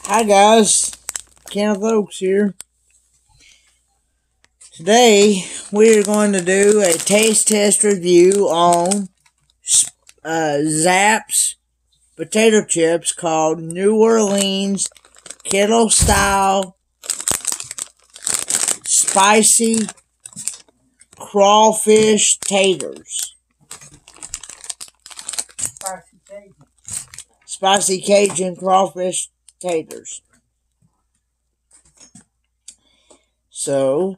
Hi guys, Kenneth Oaks here. Today we're going to do a taste test review on Zapps potato chips called New Orleans Kettle Style Spicy Crawfish Taters. Spicy Cajun Crawfish Taters. So,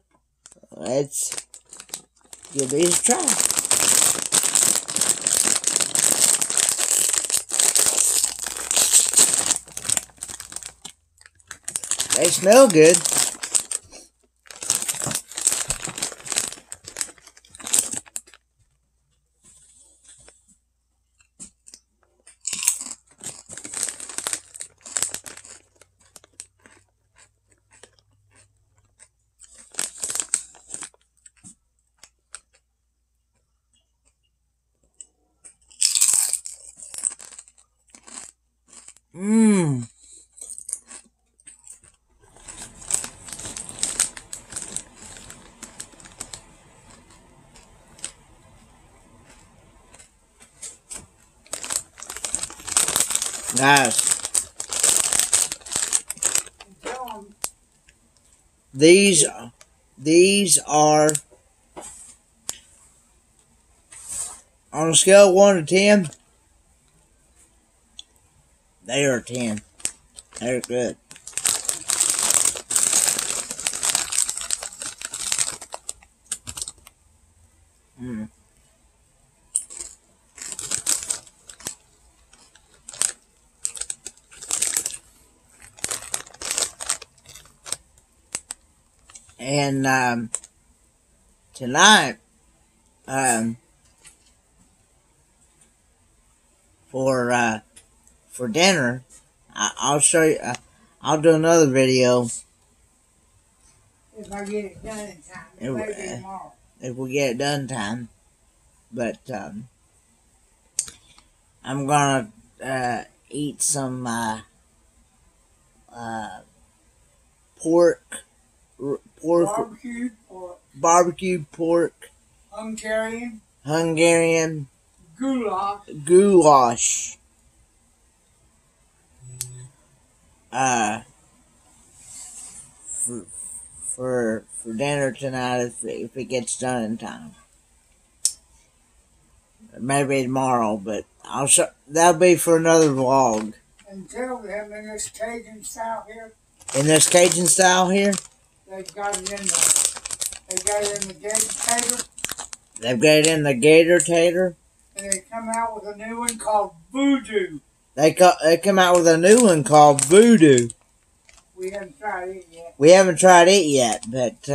let's give these a try. They smell good. Mmm. Guys, these are on a scale of 1 to 10. They are 10. They're good. Mm. And tonight, for dinner, I'll show you. I'll do another video if I get it done in time. Maybe tomorrow. If we get it done in time. But I'm gonna eat some barbecued pork, Hungarian goulash. For dinner tonight if it gets done in time. Maybe tomorrow, but I'll show. That'll be for another vlog. Until we have in this Cajun style here. In this Cajun style here. They've got it in the Gator Tater. They've got it in the Gator Tater. And they come out with a new one called Voodoo. They come out with a new one called Voodoo. We haven't tried it yet. We haven't tried it yet, but it's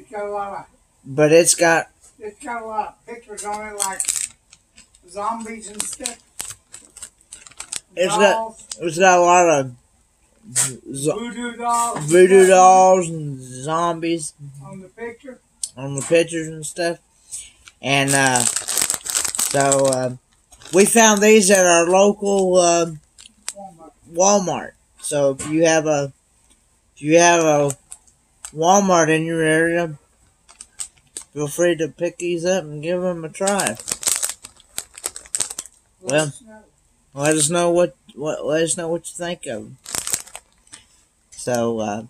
got a lot of. But it's got a lot of pictures on it, like zombies and stuff. It's got a lot of voodoo dolls and zombies on the picture. On the pictures and stuff. And so we found these at our local Walmart. So if you have a Walmart in your area, feel free to pick these up and give them a try. Well, let us know what you think of them. So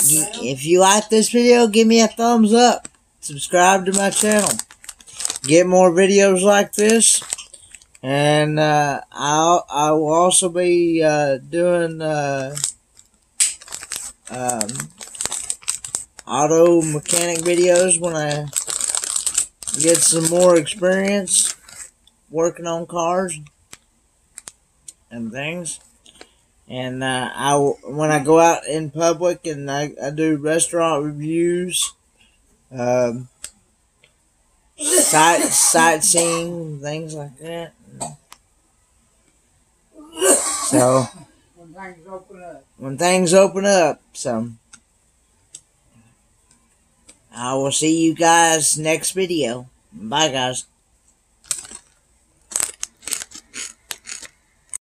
if you like this video, give me a thumbs up. Subscribe to my channel. Get more videos like this. And I will also be doing auto mechanic videos when I get some more experience working on cars and things. And when I go out in public and I do restaurant reviews, sightseeing, things like that. So when things open up, so I will see you guys next video. Bye, guys.